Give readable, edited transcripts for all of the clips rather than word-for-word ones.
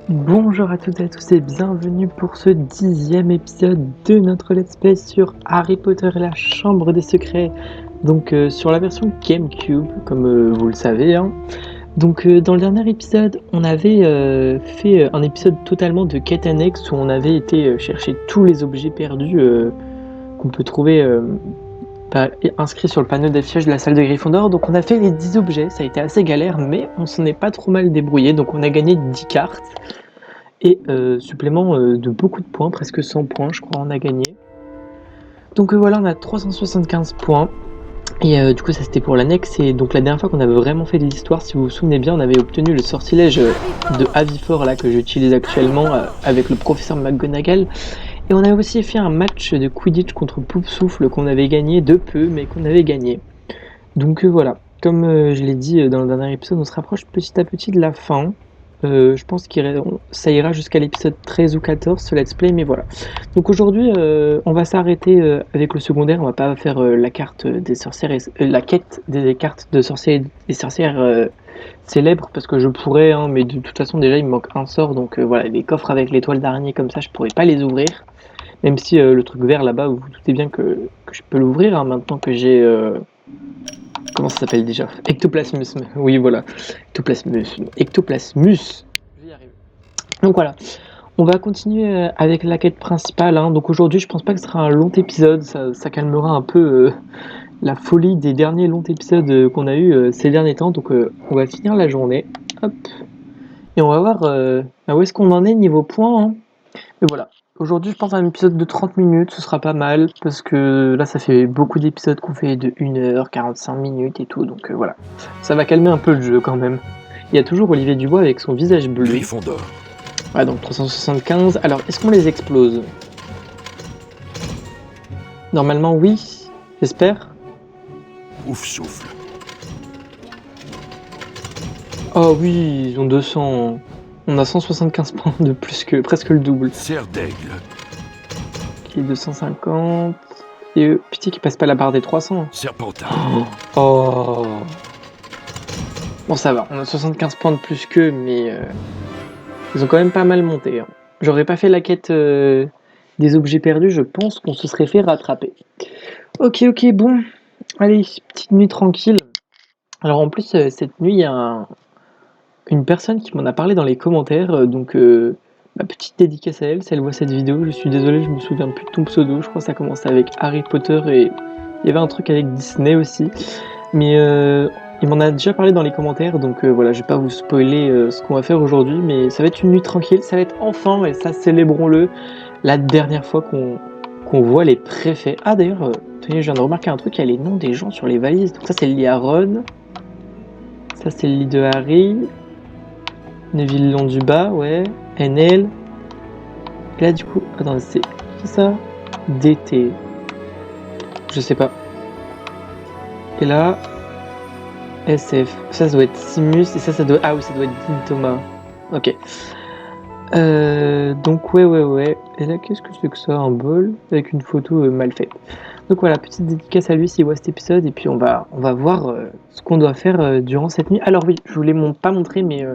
Bonjour à toutes et à tous et bienvenue pour ce 10e épisode de notre Let's Play sur Harry Potter et la Chambre des Secrets. Donc sur la version GameCube, comme vous le savez. Hein. Donc dans le dernier épisode, on avait fait un épisode totalement de quête annexe où on avait été chercher tous les objets perdus qu'on peut trouver inscrits sur le panneau d'affichage de la salle de Gryffondor. Donc on a fait les 10 objets, ça a été assez galère, mais on s'en est pas trop mal débrouillé. Donc on a gagné 10 cartes. Et supplément de beaucoup de points, presque 100 points je crois on a gagné. Donc voilà, on a 375 points. Et du coup ça c'était pour l'annexe. Et donc la dernière fois qu'on avait vraiment fait de l'histoire, si vous vous souvenez bien, on avait obtenu le sortilège de Havifort là que j'utilise actuellement avec le professeur McGonagall. Et on a aussi fait un match de Quidditch contre Poufsouffle qu'on avait gagné de peu, mais qu'on avait gagné. Donc voilà, comme je l'ai dit dans le dernier épisode, on se rapproche petit à petit de la fin. Je pense que ça ira jusqu'à l'épisode 13 ou 14 ce let's play, mais voilà. Donc aujourd'hui, on va s'arrêter avec le secondaire. On va pas faire la carte des sorcières, la quête des cartes de sorciers et sorcières célèbres parce que je pourrais, hein, mais de toute façon déjà il me manque un sort, donc voilà, les coffres avec l'étoile d'araignée comme ça, je pourrais pas les ouvrir. Même si le truc vert là-bas, vous vous doutez bien que je peux l'ouvrir hein, maintenant que j'ai comment ça s'appelle déjà? Ectoplasmus. Oui, voilà. Ectoplasmus. Ectoplasmus. Je vais y arriver. Donc voilà. On va continuer avec la quête principale. Hein. Donc aujourd'hui, je pense pas que ce sera un long épisode. Ça calmera un peu la folie des derniers longs épisodes qu'on a eu ces derniers temps. Donc on va finir la journée. Hop. Et on va voir où est-ce qu'on en est niveau points. Hein. Et voilà. Aujourd'hui, je pense à un épisode de 30 minutes, ce sera pas mal, parce que là, ça fait beaucoup d'épisodes qu'on fait de 1h, 45 minutes et tout, donc voilà. Ça va calmer un peu le jeu quand même. Il y a toujours Olivier Dubois avec son visage bleu. Gryffondor. Ouais, donc 375. Alors, est-ce qu'on les explose? Normalement, oui, j'espère. Poufsouffle. Oh oui, ils ont 200. On a 175 points de plus que presque le double. Serre d'aigle. Qui est 250. Et putain, qui passe pas la barre des 300. Serpentard. Oh. Bon, ça va, on a 75 points de plus qu'eux, mais ils ont quand même pas mal monté. Hein. J'aurais pas fait la quête des objets perdus, je pense qu'on se serait fait rattraper. Ok, bon. Allez, petite nuit tranquille. Alors en plus, cette nuit, il y a une personne qui m'en a parlé dans les commentaires, donc ma petite dédicace à elle, si elle voit cette vidéo. Je suis désolé, je me souviens plus de ton pseudo, je crois que ça commençait avec Harry Potter et il y avait un truc avec Disney aussi. Mais il m'en a déjà parlé dans les commentaires, donc voilà, je vais pas vous spoiler ce qu'on va faire aujourd'hui, mais ça va être une nuit tranquille, ça va être enfin, et ça célébrons-le, la dernière fois qu'on voit les préfets. Ah d'ailleurs, je viens de remarquer un truc, il y a les noms des gens sur les valises. Donc ça c'est le lit à Ron, ça c'est le lit de Harry, Neville Londubat, ouais, NL. Et là du coup, attendez, c'est qui ça? DT. Je sais pas. Et là, SF. Ça doit être Simus et ça doit. Ah oui, ça doit être Dean Thomas. Ok. Donc ouais. Et là, qu'est-ce que c'est que ça? Un bol avec une photo mal faite. Donc voilà, petite dédicace à lui s'il voit cet épisode et puis on va voir ce qu'on doit faire durant cette nuit. Alors oui, je voulais pas montrer, mais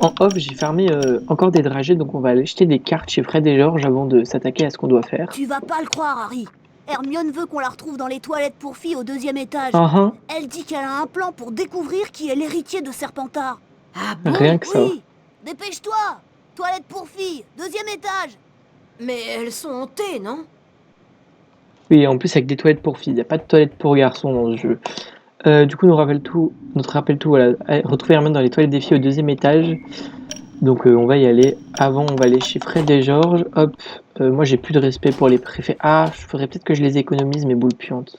en off, j'ai fermé encore des dragées, donc on va aller jeter des cartes chez Fred et George avant de s'attaquer à ce qu'on doit faire. Tu vas pas le croire, Harry. Hermione veut qu'on la retrouve dans les toilettes pour filles au 2e étage. Elle dit qu'elle a un plan pour découvrir qui est l'héritier de Serpentard. Ah bon? Rien que ça. Oui, dépêche-toi. Toilettes pour filles, 2e étage. Mais elles sont hantées, non? Oui, en plus avec des toilettes pour filles, il n'y a pas de toilettes pour garçons dans ce jeu. Du coup, notre rappel tout, voilà, retrouver Hermione dans les toilettes des filles au 2e étage. Donc on va y aller. Avant, on va aller chez Fred et George. Hop, moi j'ai plus de respect pour les préfets. Ah, je ferais peut-être que je les économise, mes boules puantes.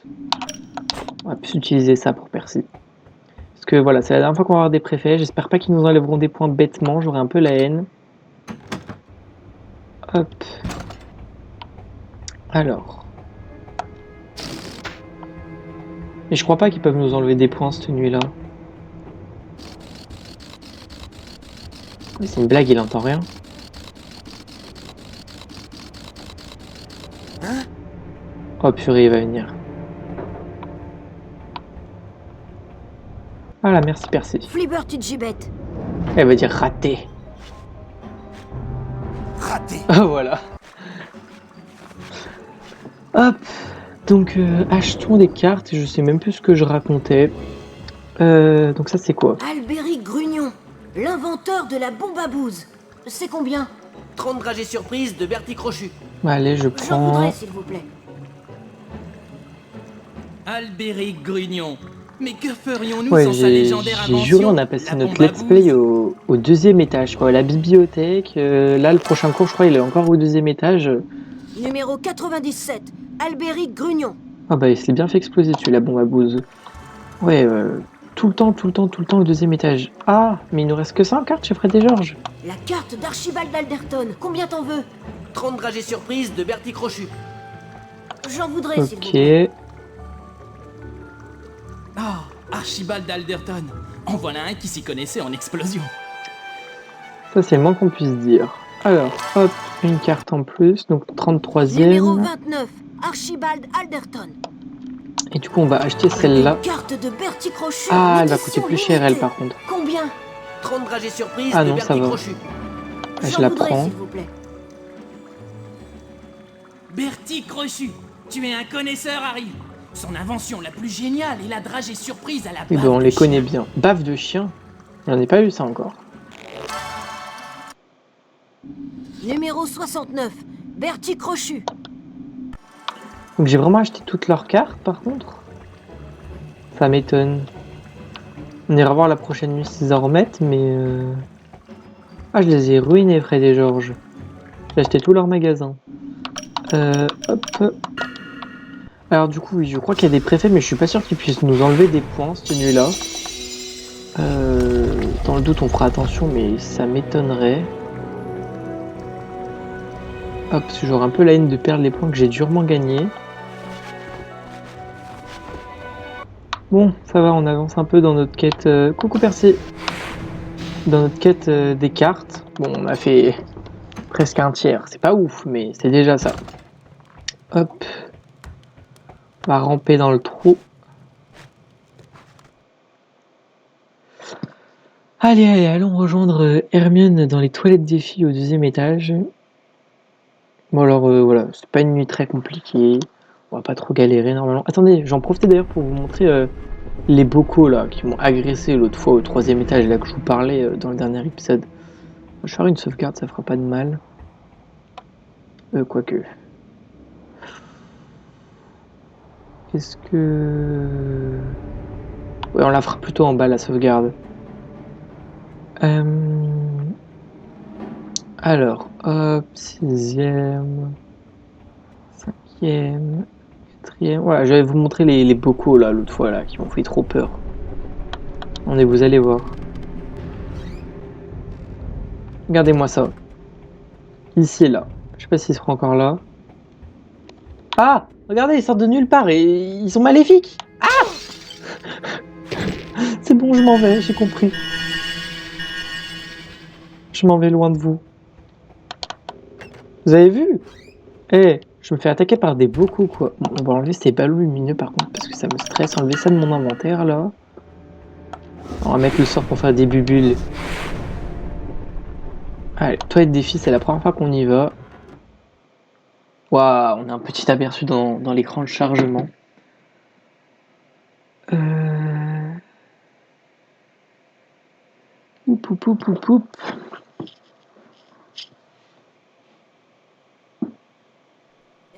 On va plus utiliser ça pour Percy. Parce que voilà, c'est la dernière fois qu'on va avoir des préfets. J'espère pas qu'ils nous enlèveront des points bêtement, j'aurai un peu la haine. Hop. Alors. Et je crois pas qu'ils peuvent nous enlever des points cette nuit-là. Mais c'est une blague, il entend rien. Hein? Oh purée, il va venir. Voilà, merci Percy. Flibber, tu te gibbettes. Elle va dire raté. raté. Ah voilà. Hop. Donc achetons des cartes, je sais même plus ce que je racontais. Donc ça c'est quoi? Albéric Grugnon, l'inventeur de la bombe à bouse. C'est combien? 30 dragées surprises de Bertie Crochu. Bah, allez, je J'en prends... voudrais, s'il vous plaît. Albéric Grugnon. Mais que ferions-nous Ouais, sans sa légendaire j'ai invention? juré, on a passé la notre bombe à let's play bouse. au deuxième étage, quoi. La bibliothèque, là, le prochain cours, je crois, il est encore au deuxième étage. Numéro 97, Albéric Grugnon. Ah bah, il s'est bien fait exploser dessus, la bombe à bouse. Ouais, tout le temps, au deuxième étage. Ah, mais il nous reste que ça en carte chez Fred et Georges. La carte d'Archibald Alderton. Combien t'en veux? 30 dragées surprises de Bertie Crochu. J'en voudrais, s'il vous Ok. plaît. Ah, Archibald Alderton. En voilà un qui s'y connaissait en explosion. Ça, c'est le moins qu'on puisse dire. Alors, hop, une carte en plus, donc Numéro 33e. 29, Archibald Alderton. Et du coup, on va acheter celle-là. Une carte de Bertie Crochu. Ah, elle va édition coûter plus cher, elle, limitée. par contre. Combien? 30 dragées surprises Ah de non, ça Bertie va. Crochu. Je J'en la voudrais, prends. s'il vous plaît. Bertie Crochu. Tu es un connaisseur, Harry. Son invention la plus géniale est la dragée surprise à la Oui, baffe bah, on de les chien. connaît bien. Baffe de chien. J'en ai pas eu ça encore. Numéro 69, Bertie Crochu. Donc j'ai vraiment acheté toutes leurs cartes par contre. Ça m'étonne. On ira voir la prochaine nuit s'ils en remettent, mais... Ah, je les ai ruinés, Fred et Georges. J'ai acheté tout leur magasin. Hop. Alors du coup, oui, je crois qu'il y a des préfets, mais je suis pas sûr qu'ils puissent nous enlever des points, cette nuit-là. Dans le doute, on fera attention, mais ça m'étonnerait. Hop, parce que j'aurais un peu la haine de perdre les points que j'ai durement gagnés. Bon, ça va, on avance un peu dans notre quête... Coucou Percy. Dans notre quête des cartes. Bon, on a fait presque un tiers. C'est pas ouf, mais c'est déjà ça. Hop. On va ramper dans le trou. Allez, allons rejoindre Hermione dans les toilettes des filles au deuxième étage. Bon alors, voilà, c'est pas une nuit très compliquée. On va pas trop galérer normalement. Attendez, j'en profitais d'ailleurs pour vous montrer les bocaux là qui m'ont agressé l'autre fois au troisième étage là que je vous parlais dans le dernier épisode. Je vais faire une sauvegarde, ça fera pas de mal. Quoique. Est-ce que... Ouais, on la fera plutôt en bas la sauvegarde. Alors, hop, 6e, 5e, 4e. Voilà, j'allais vous montrer les bocaux là l'autre fois là qui m'ont fait trop peur. Vous allez voir. Regardez-moi ça. Ici et là. Je sais pas s'ils seront encore là. Ah! Regardez, ils sortent de nulle part et ils sont maléfiques! Ah! C'est bon, je m'en vais, j'ai compris. Je m'en vais loin de vous. Vous avez vu? Eh, je me fais attaquer par des bocaux quoi. Bon, on va enlever ces ballons lumineux par contre parce que ça me stresse. Enlever ça de mon inventaire là. On va mettre le sort pour faire des bubules. Allez, toilette des filles, c'est la première fois qu'on y va. Waouh, on a un petit aperçu dans l'écran de chargement. Oup.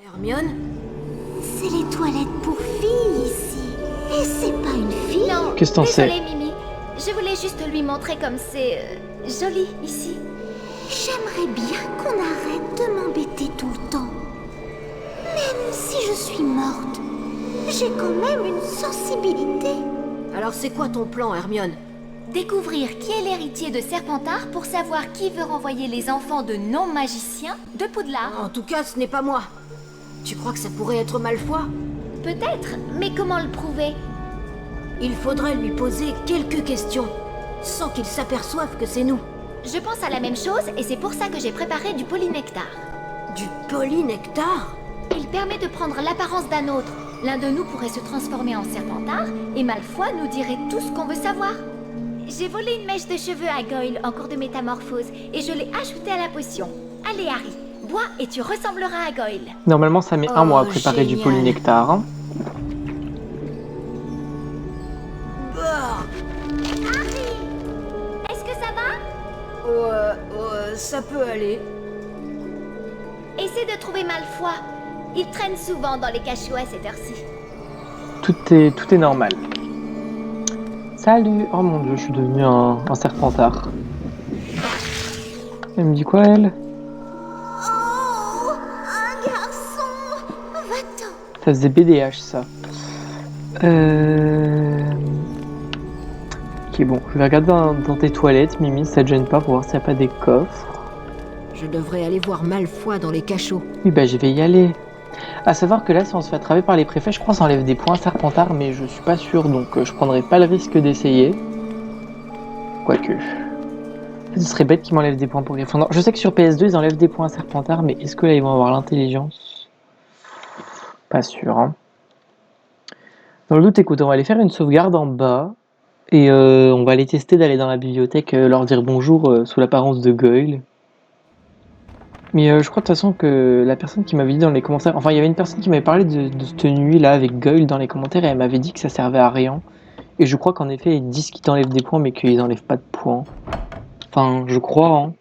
Hermione? C'est les toilettes pour filles ici. Et c'est pas une fille. Non, Qu'est-ce que t'en sais? désolée Mimi. Je voulais juste lui montrer comme c'est joli ici. J'aimerais bien qu'on arrête de m'embêter tout le temps. Même si je suis morte, j'ai quand même une sensibilité. Alors c'est quoi ton plan, Hermione? Découvrir qui est l'héritier de Serpentard pour savoir qui veut renvoyer les enfants de non-magiciens de Poudlard. En tout cas, ce n'est pas moi. Tu crois que ça pourrait être Malfoy? Peut-être, mais comment le prouver? Il faudrait lui poser quelques questions, sans qu'il s'aperçoive que c'est nous. Je pense à la même chose et c'est pour ça que j'ai préparé du polynectar. Du polynectar? Il permet de prendre l'apparence d'un autre. L'un de nous pourrait se transformer en Serpentard et Malfoy nous dirait tout ce qu'on veut savoir. J'ai volé une mèche de cheveux à Goyle en cours de métamorphose et je l'ai ajoutée à la potion. Allez, Harry, bois et tu ressembleras à Goyle. Normalement, ça met un Oh, mois à préparer du génial. polynectar. Hein. Bah, Est-ce que ça va? ça peut aller. Essaie de trouver Malfoy. Il traîne souvent dans les cachots à cette heure-ci. Tout est normal. Salut! Oh mon dieu, je suis devenu un serpentard. Elle me dit quoi, elle? Oh, un garçon. Va-t'en. Ça faisait BDH, ça. Ok, bon, je vais regarder dans tes toilettes, Mimi, ça te gêne pas pour voir s'il n'y a pas des coffres. Je devrais aller voir Malfoy dans les cachots. Oui, bah, je vais y aller. À savoir que là, si on se fait attraper par les préfets, je crois que ça enlève des points à Serpentard, mais je suis pas sûr, donc je prendrai pas le risque d'essayer. Quoique. Ce serait bête qu'ils m'enlèvent des points pour Gryffondor. Je sais que sur PS2, ils enlèvent des points à Serpentard, mais est-ce que là, ils vont avoir l'intelligence? Pas sûr, hein. Dans le doute, écoute, on va aller faire une sauvegarde en bas, et on va aller tester d'aller dans la bibliothèque, leur dire bonjour sous l'apparence de Goyle. Mais je crois de toute façon que la personne qui m'avait dit dans les commentaires... Enfin, il y avait une personne qui m'avait parlé de cette nuit-là avec Goyle dans les commentaires et elle m'avait dit que ça servait à rien. Et je crois qu'en effet, ils disent qu'ils t'enlèvent des points mais qu'ils n'enlèvent pas de points. Enfin, je crois, hein.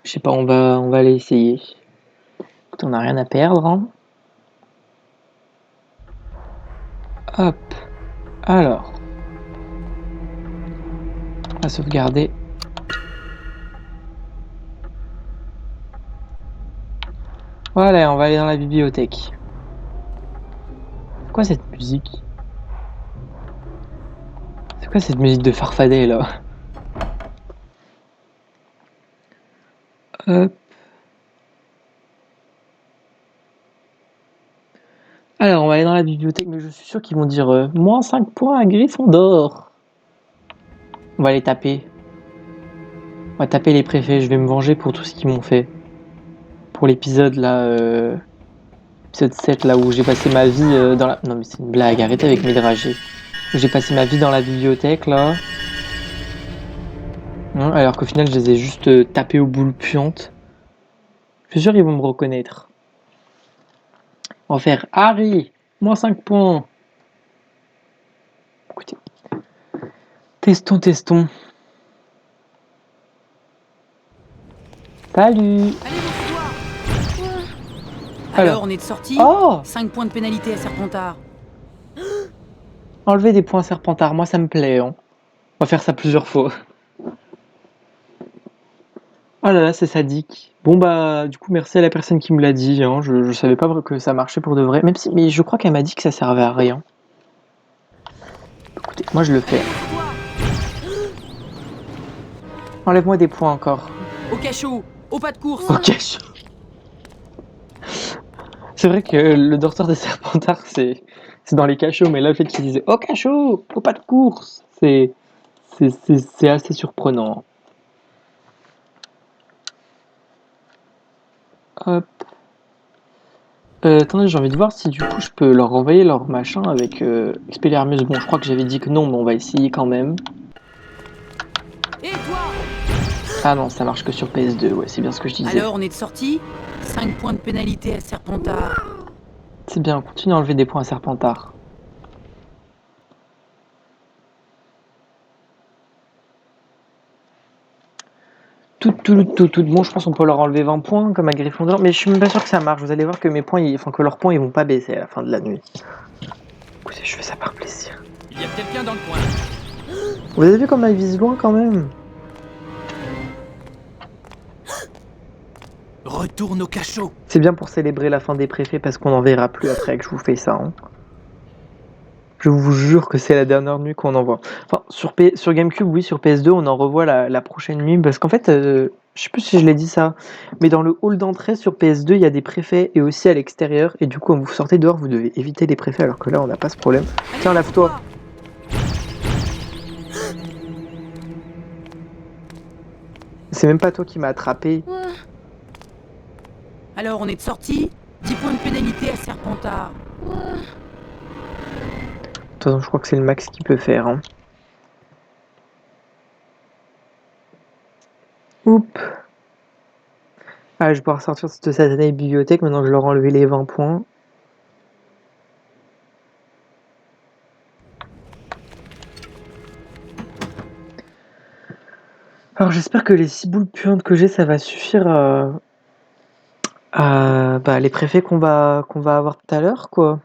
Je sais pas, on va aller essayer. Écoute, on n'a rien à perdre, hein. Hop. Alors. On va sauvegarder. Voilà, on va aller dans la bibliothèque. C'est quoi cette musique? C'est quoi cette musique de Farfadet là? Hop. Alors, on va aller dans la bibliothèque, mais je suis sûr qu'ils vont dire moins 5 points à Gryffondor. On va les taper. On va taper les préfets, je vais me venger pour tout ce qu'ils m'ont fait. Pour l'épisode là, épisode 7 là où j'ai passé ma vie dans la... Non mais c'est une blague, arrêtez avec mes dragées. Où j'ai passé ma vie dans la bibliothèque là. Hein, alors qu'au final je les ai juste tapés aux boules puantes. Je suis sûr qu'ils vont me reconnaître. On va faire Harry, moins 5 points. Écoutez. Testons. Salut. Allez, bonsoir. Alors. Alors, on est de sortie. Oh, 5 points de pénalité à Serpentard. enlever des points à Serpentard, moi ça me plaît. Hein. On va faire ça plusieurs fois. Oh là là, c'est sadique. Bon bah, du coup, merci à la personne qui me l'a dit. Hein. Je savais pas que ça marchait pour de vrai. Même si, mais je crois qu'elle m'a dit que ça servait à rien. Écoutez, moi je le fais. Enlève-moi des points encore. Au cachot, au pas de course. Ok. C'est vrai que le dortoir des Serpentards, c'est dans les cachots, mais là, le fait qu'ils disaient au cachot, au pas de course, c'est assez surprenant. Hop. Attendez, j'ai envie de voir si du coup je peux leur envoyer leur machin avec Expelliarmus. Bon, je crois que j'avais dit que non, mais on va essayer quand même. Et toi? Ah non, ça marche que sur PS2, ouais, c'est bien ce que je disais. Alors, on est de sortie. 5 points de pénalité à Serpentard. C'est bien, continue à enlever des points à Serpentard. Tout. Bon, je pense qu'on peut leur enlever 20 points comme à Gryffondor, mais je suis même pas sûr que ça marche. Vous allez voir que mes points, que leurs points, ils vont pas baisser à la fin de la nuit. Écoutez, je fais ça par plaisir. Il y a quelqu'un dans le coin. Vous avez vu comment ils visent loin quand même? Retourne au cachot. C'est bien pour célébrer la fin des préfets parce qu'on n'en verra plus après que je vous fais ça. Hein. Je vous jure que c'est la dernière nuit qu'on en voit. Enfin, sur GameCube, oui, sur PS2, on en revoit la prochaine nuit. Parce qu'en fait, je sais plus si je l'ai dit ça, mais dans le hall d'entrée sur PS2, il y a des préfets et aussi à l'extérieur. Et du coup, quand vous sortez dehors, vous devez éviter les préfets alors que là, on n'a pas ce problème. Tiens, lave-toi. C'est même pas toi qui m'as attrapé. Alors, on est de sortie. 10 points de pénalité à Serpentard. De toute façon, je crois que c'est le max qu'il peut faire. Hein. Oups. Ah, je vais pouvoir sortir de cette satanée bibliothèque maintenant que je leur ai enlevé les 20 points. Alors j'espère que les 6 boules puantes que j'ai, ça va suffire à les préfets qu'on va avoir tout à l'heure, quoi.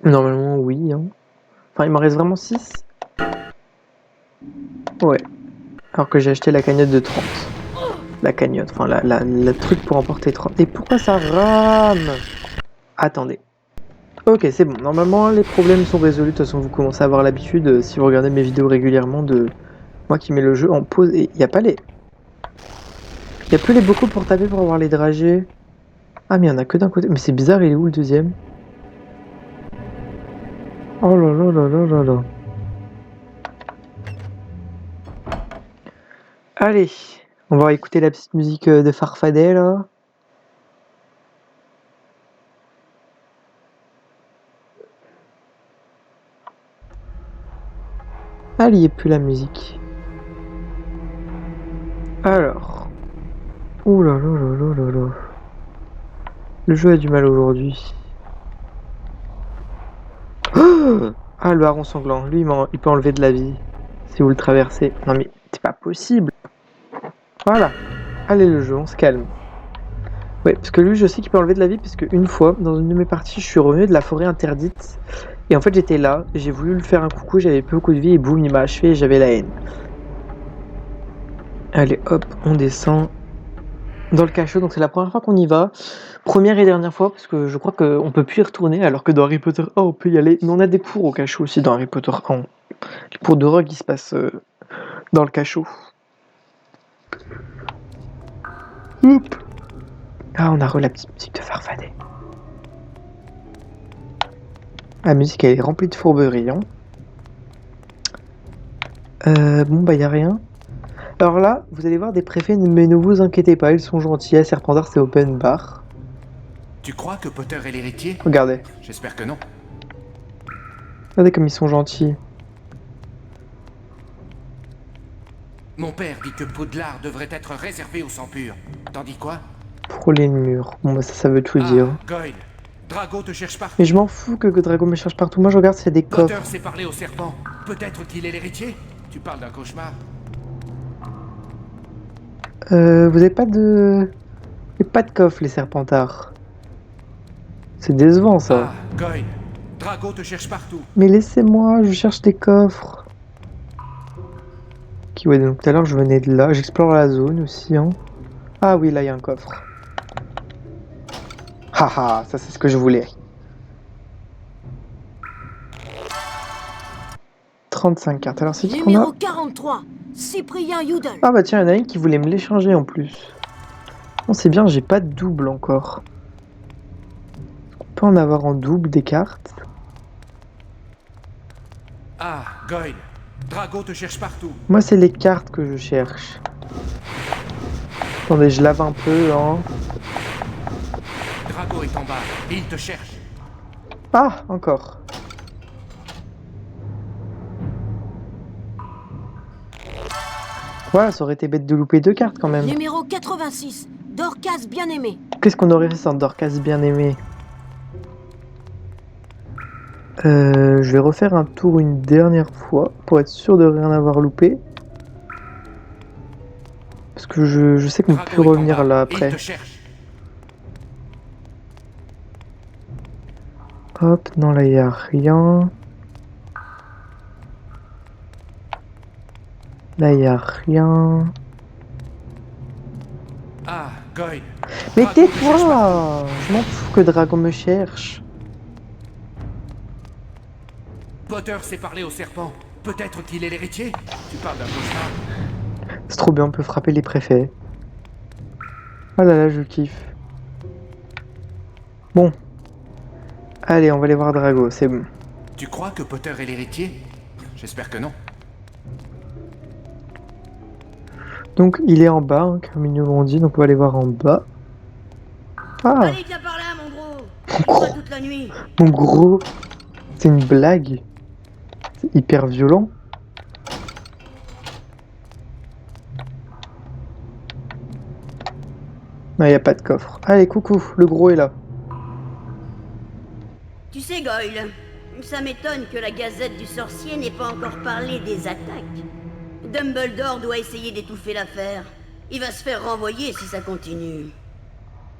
Normalement, oui. Hein. Enfin, il m'en reste vraiment 6. Ouais. Alors que j'ai acheté la cagnotte de 30. La cagnotte, enfin le truc pour emporter 30. Et pourquoi ça rame? Attendez. Ok, c'est bon. Normalement, les problèmes sont résolus. De toute façon, vous commencez à avoir l'habitude, si vous regardez mes vidéos régulièrement, de moi qui mets le jeu en pause. Et il n'y a pas les... Il n'y a plus les bocaux pour taper pour avoir les dragées. Ah, mais il n'y en a que d'un côté. Mais c'est bizarre, il est où le deuxième? Oh là là là là là là. Allez, on va écouter la petite musique de Farfadet, là. Ah, il n'y a plus la musique. Alors. Ouh là là là là là là. Le jeu a du mal aujourd'hui. Ah, le hareng sanglant. Lui, il peut enlever de la vie. Si vous le traversez. Non mais, c'est pas possible. Voilà. Allez, le jeu, on se calme. Ouais, parce que lui, je sais qu'il peut enlever de la vie, parce qu'une fois, dans une de mes parties, je suis revenu de la forêt interdite. Et en fait, j'étais là, j'ai voulu lui faire un coucou, j'avais peu beaucoup de vie, et boum, il m'a achevé, et j'avais la haine. Allez, hop, on descend dans le cachot, donc c'est la première fois qu'on y va. Première et dernière fois, parce que je crois qu'on peut plus y retourner, alors que dans Harry Potter 1, on peut y aller. Mais on a des cours au cachot aussi dans Harry Potter 1. Les cours de rogue, ils se passent dans le cachot. Hop. Ah, on a la petite musique de Farfadet. La musique, elle est remplie de fourberies. Hein. Bon, bah, y a rien. Alors là, vous allez voir des préfets, mais ne vous inquiétez pas, ils sont gentils. À Serpentard, c'est open bar. Tu crois que Potter est l'héritier? Regardez. J'espère que non. Regardez comme ils sont gentils. Mon père dit que Poudlard devrait être réservé au sang pur. T'en dis quoi? Frôler le mur. Bon, bah ça veut tout dire. Goyle, Drago te cherche partout. Mais je m'en fous que Drago me cherche partout. Moi, je regarde s'il y a des Potter coffres. s'est parlé au serpent. Peut-être qu'il est l'héritier? Tu parles d'un cauchemar? Vous avez pas de... Il y a pas de coffre, les Serpentards. C'est décevant, ça. Ah, Goyle, Drago te cherche partout. Mais laissez-moi, je cherche des coffres. Ok, ouais, donc tout à l'heure, je venais de là. J'explore la zone aussi, hein. Ah oui, là, il y a un coffre. Haha, ça, c'est ce que je voulais. 35 cartes. Alors, c'est qui qu'on a? Numéro 43, Cyprien Youdel. Ah bah tiens, il y en a une qui voulait me l'échanger en plus. Non, c'est bien, j'ai pas de double encore. On peut en avoir en double des cartes. Ah, Goyle, Drago te cherche partout. Moi, c'est les cartes que je cherche. Attendez, je lave un peu, hein. Drago est en bas et il te cherche. Ah, encore. Voilà, ça aurait été bête de louper 2 cartes quand même. Numéro 86, Dorcas bien-aimé. Qu'est-ce qu'on aurait fait sans Dorcas bien aimé? Je vais refaire un tour une dernière fois pour être sûr de rien avoir loupé. Parce que je sais qu'on peut plus revenir là après. Il te cherche. Hop, non là y a rien. Là y a rien. Ah, Goyle. Mais Drago te cherche partout. tais-toi! Je m'en fous que Dragon me cherche. Potter s'est parlé au serpent. Peut-être qu'il est l'héritier? Tu parles d'un cauchemar? C'est trop bien, on peut frapper les préfets. Oh là là, je kiffe. Bon. Allez, on va aller voir Drago, c'est bon. Tu crois que Potter est l'héritier? J'espère que non. Donc, il est en bas, hein, comme ils nous l'ont dit, donc on va aller voir en bas. Ah, Allez, viens par là, mon gros. mon gros, Toute la nuit. mon gros. C'est une blague. C'est hyper violent. Non, y a pas de coffre. Allez, coucou, le gros est là. Tu sais, Goyle, ça m'étonne que la Gazette du Sorcier n'ait pas encore parlé des attaques. Dumbledore doit essayer d'étouffer l'affaire. Il va se faire renvoyer si ça continue.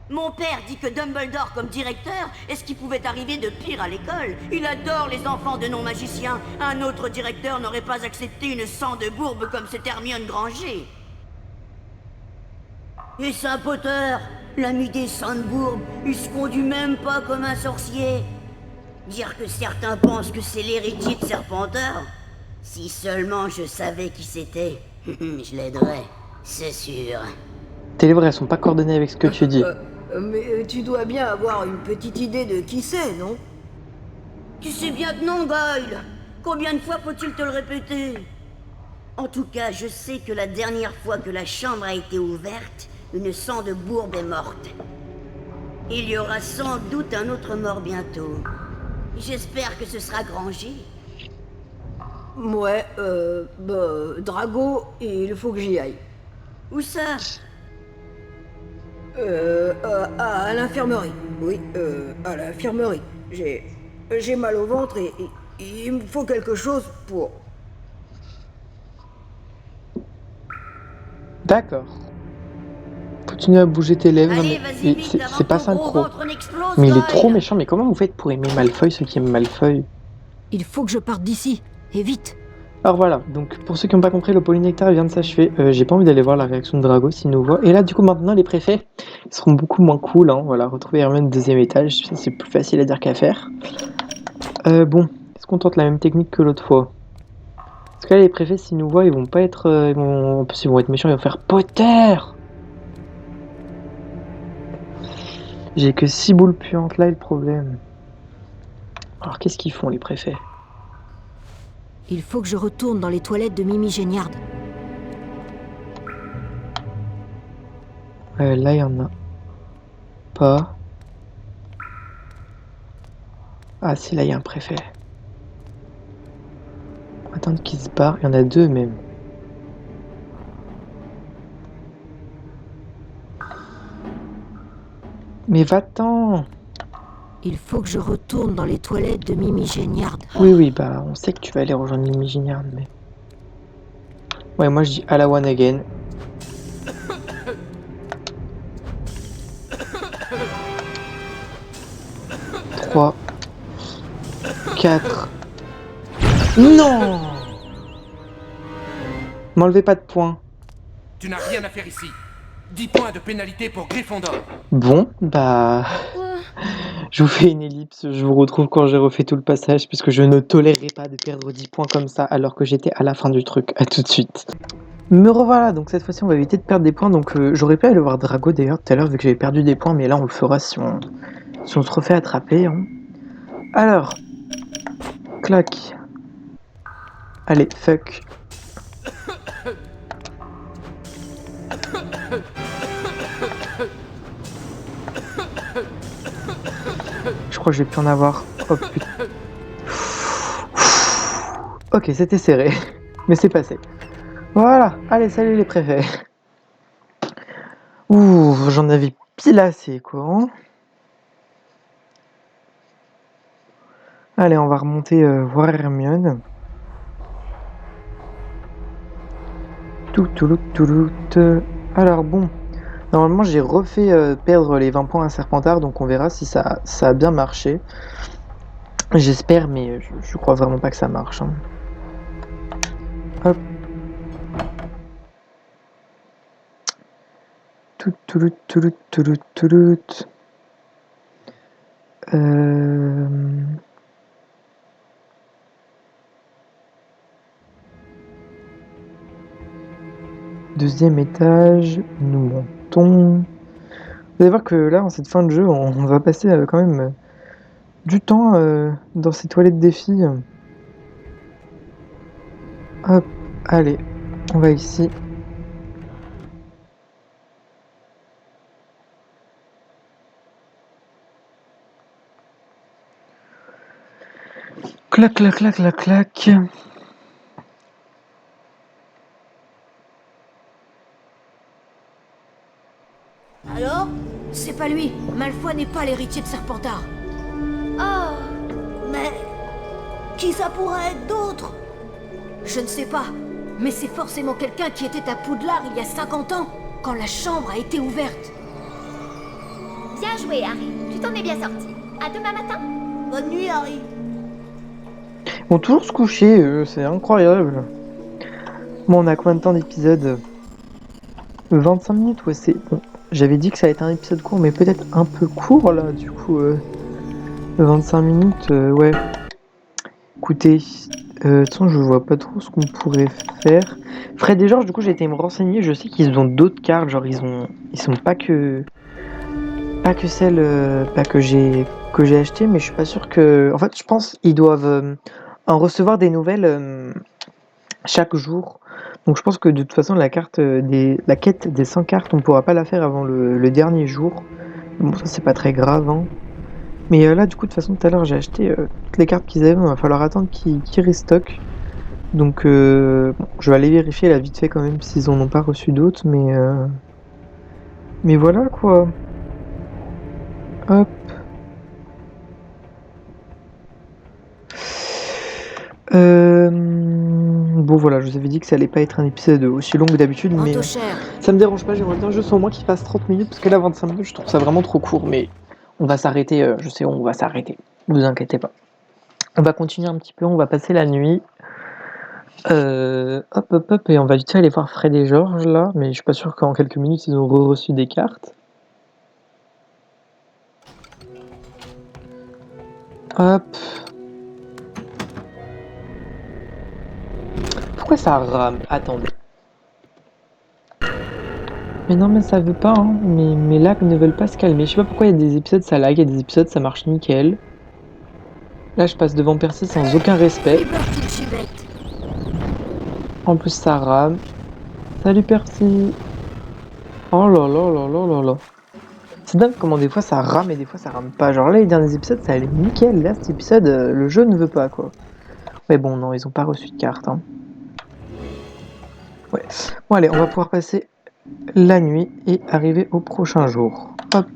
Mon père dit que Dumbledore, comme directeur, est ce qui pouvait arriver de pire à l'école. Il adore les enfants de non-magiciens. Un autre directeur n'aurait pas accepté une sang de bourbe comme cette Hermione Granger. Et Saint Potter, l'ami des Sandbourg, il se conduit même pas comme un sorcier. Dire que certains pensent que c'est l'héritier de Serpentard. Si seulement je savais qui c'était, je l'aiderais, c'est sûr. Tes lèvres, elles sont pas coordonnées avec ce que tu dis. Mais tu dois bien avoir une petite idée de qui c'est, non? Tu sais bien que non, Goyle. Combien de fois faut-il te le répéter? En tout cas, je sais que la dernière fois que la chambre a été ouverte, une sang de bourbe est morte. Il y aura sans doute un autre mort bientôt. J'espère que ce sera Granger. Ouais, Drago, il faut que j'y aille. Où ça? À l'infirmerie. Oui, à l'infirmerie. J'ai mal au ventre et il me faut quelque chose pour... D'accord. Continue à bouger tes lèvres, Allez, mais vas-y vite, avant c'est pas que ton gros synchro. ventre n'explose, Mais il est Goyle. trop méchant, mais comment vous faites pour aimer Malfoy, ceux qui aiment Malfoy? Il faut que je parte d'ici, et vite. Alors voilà, donc pour ceux qui n'ont pas compris, le polynectar vient de s'achever. J'ai pas envie d'aller voir la réaction de Drago s'il nous voit. Et là, du coup, maintenant, les préfets seront beaucoup moins cool. Hein. Voilà, retrouver Hermione au deuxième étage, ça c'est plus facile à dire qu'à faire. Bon, est-ce qu'on tente la même technique que l'autre fois? Parce que là, les préfets, s'ils nous voient, ils vont pas être... En plus, ils vont être méchants, ils vont faire Potter! J'ai que 6 boules puantes, là est le problème. Alors, qu'est-ce qu'ils font, les préfets? Il faut que je retourne dans les toilettes de Mimi Géniard. Là, il y en a pas. Ah, si, là, il y a un préfet. On va attendre qu'il se barre. Il y en a deux, même. Mais va-t'en! Il faut que je retourne dans les toilettes de Mimi Géniard. Oui, bah, on sait que tu vas aller rejoindre Mimi Géniard, mais... Ouais, moi, je dis à la one again. Trois... 4... Non! M'enlevez pas de points. Tu n'as rien à faire ici. 10 points de pénalité pour Gryffondor. Bon, bah... Je vous fais une ellipse, je vous retrouve quand j'ai refait tout le passage, puisque je ne tolérerai pas de perdre 10 points comme ça, alors que j'étais à la fin du truc. À tout de suite. Me revoilà, donc cette fois-ci on va éviter de perdre des points, donc j'aurais pu aller voir Drago d'ailleurs tout à l'heure, vu que j'avais perdu des points, mais là on le fera si on se refait attraper. Hein. Alors... Clac. Allez, fuck. Je crois que je vais plus en avoir. Oh putain. Ok, c'était serré. Mais c'est passé. Voilà. Allez, salut les préfets. Ouh, j'en avais pile assez, quoi. Hein. Allez, on va remonter voir Hermione. Alors bon. Normalement, j'ai refait perdre les 20 points à Serpentard, donc on verra si ça a bien marché. J'espère, mais je crois vraiment pas que ça marche. Hein. Hop. Deuxième étage, nous montons. Vous allez voir que là, en cette fin de jeu, on va passer quand même du temps dans ces toilettes des filles. Hop, allez, on va ici. Clac, clac, clac, clac, clac. Alors? C'est pas lui. Malfoy n'est pas l'héritier de Serpentard. Oh, Mais... qui ça pourrait être d'autre? Je ne sais pas. Mais c'est forcément quelqu'un qui était à Poudlard il y a 50 ans, quand la chambre a été ouverte. bien joué, Harry. Tu t'en es bien sorti. À demain matin. Bonne nuit, Harry. Ils vont toujours se coucher, c'est incroyable. Bon, on a combien de temps d'épisode? 25 minutes, ouais, c'est... Bon, j'avais dit que ça allait être un épisode court, mais peut-être un peu court, là, du coup. 25 minutes, ouais. Écoutez, de toute façon, je vois pas trop ce qu'on pourrait faire. Fred et Georges, du coup, j'ai été me renseigner. Je sais qu'ils ont d'autres cartes, genre, ils sont pas que celles que j'ai achetées, mais je suis pas sûr que... En fait, je pense qu'ils doivent en recevoir des nouvelles chaque jour. Donc je pense que de toute façon la quête des 100 cartes, on pourra pas la faire avant le dernier jour. Bon, ça c'est pas très grave, hein. Mais là du coup de toute façon tout à l'heure j'ai acheté toutes les cartes qu'ils avaient, il va falloir attendre qu'ils restockent. Donc bon, je vais aller vérifier là vite fait quand même s'ils en ont pas reçu d'autres, mais voilà quoi. Hop. Bon voilà, je vous avais dit que ça allait pas être un épisode aussi long que d'habitude, mais ça me dérange pas, j'aimerais bien juste au moins qu'il fasse 30 minutes, parce que là 25 minutes je trouve ça vraiment trop court, mais on va s'arrêter, je sais où on va s'arrêter, ne vous inquiétez pas. On va continuer un petit peu, on va passer la nuit, hop, et on va vite fait aller voir Fred et Georges là, mais je suis pas sûr qu'en quelques minutes ils ont reçu des cartes. Hop. Pourquoi ça rame? Attendez. Mais non, mais ça veut pas, hein. Mes lags ne veulent pas se calmer. Je sais pas pourquoi il y a des épisodes ça lag, il y a des épisodes ça marche nickel. Là, je passe devant Percy sans aucun respect. En plus, ça rame. Salut Percy. Oh là là là là là là. C'est dingue comment des fois ça rame et des fois ça rame pas. Genre là, les derniers épisodes ça allait nickel. Là, cet épisode, le jeu ne veut pas quoi. Mais bon, non, ils ont pas reçu de carte, hein. Ouais. Bon allez, on va pouvoir passer la nuit et arriver au prochain jour. Hop.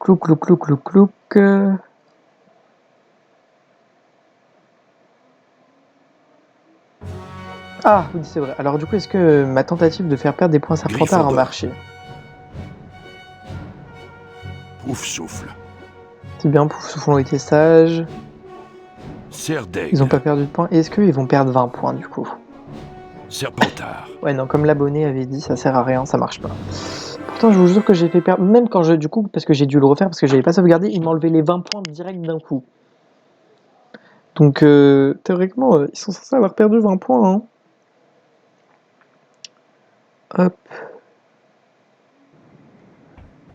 Clouc, clouc, clouc, clouc, clouc. Ah, oui, c'est vrai. Alors du coup, est-ce que ma tentative de faire perdre des points à Serpentard a marché? Pouf souffle. C'est bien, Pouf souffle ont été sages. Serdaigle. Ils ont pas perdu de points. Et est-ce qu'ils vont perdre 20 points du coup? Serpentard. Ouais, non, comme l'abonné avait dit, ça sert à rien, ça marche pas. Pourtant, je vous jure que j'ai fait perdre, même quand du coup, parce que j'ai dû le refaire, parce que j'avais pas sauvegardé, il m'a enlevé les 20 points direct d'un coup. Donc, théoriquement, ils sont censés avoir perdu 20 points, hein. Hop.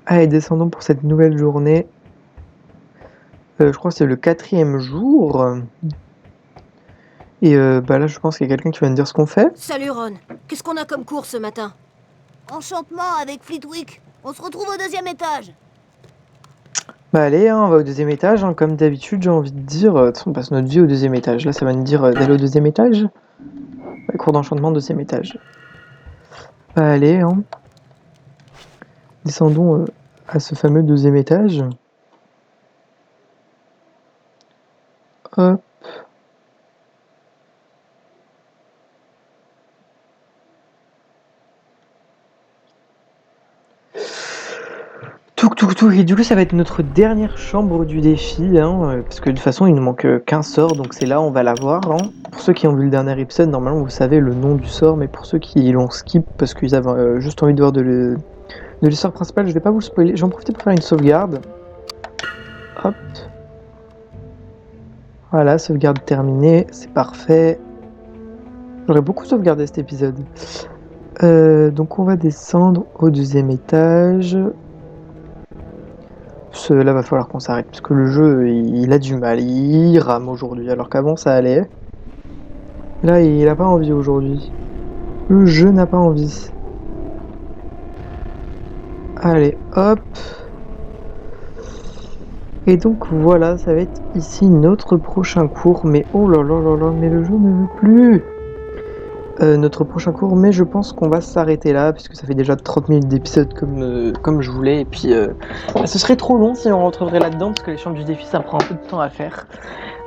Allez, descendons pour cette nouvelle journée. Je crois que c'est le 4e jour. Et bah là, je pense qu'il y a quelqu'un qui va me dire ce qu'on fait. Salut Ron. Qu'est-ce qu'on a comme cours ce matin? Enchantement avec Flitwick. On se retrouve au 2e étage. Bah allez, hein, on va au 2e étage, hein, comme d'habitude, j'ai envie de dire. De toute façon, on passe notre vie au 2e étage. Là, ça va nous dire d'aller au 2e étage. Ouais, cours d'enchantement, 2e étage. Bah allez, hein. Descendons à ce fameux 2e étage. Hop. Tout. Et du coup, ça va être notre dernière chambre du défi, hein, parce que de toute façon, il ne manque qu'un sort, donc c'est là on va l'avoir. Hein. Pour ceux qui ont vu le dernier épisode, normalement, vous savez le nom du sort, mais pour ceux qui l'ont skip parce qu'ils avaient juste envie de voir de l'histoire principale, je vais pas vous le spoiler. J'en profite pour faire une sauvegarde. Hop. Voilà, sauvegarde terminée, c'est parfait. J'aurais beaucoup sauvegardé cet épisode. Donc on va descendre au 2e étage. Là va falloir qu'on s'arrête parce que le jeu il a du mal, il rame aujourd'hui alors qu'avant ça allait. Là il a pas envie aujourd'hui. Le jeu n'a pas envie. Allez hop. Et donc voilà, ça va être ici notre prochain cours. Mais oh là là là là, mais le jeu ne veut plus. notre prochain cours, mais je pense qu'on va s'arrêter là, puisque ça fait déjà 30 minutes d'épisode comme je voulais, et puis ce serait trop long si on rentrerait là-dedans, parce que les chambres du défi, ça prend un peu de temps à faire.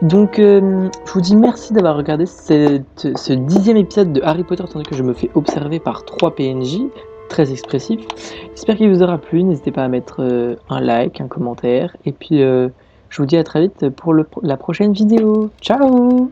Donc, je vous dis merci d'avoir regardé ce 10e épisode de Harry Potter, tandis que je me fais observer par 3 PNJ, très expressifs. J'espère qu'il vous aura plu, n'hésitez pas à mettre un like, un commentaire, et puis je vous dis à très vite pour la prochaine vidéo. Ciao!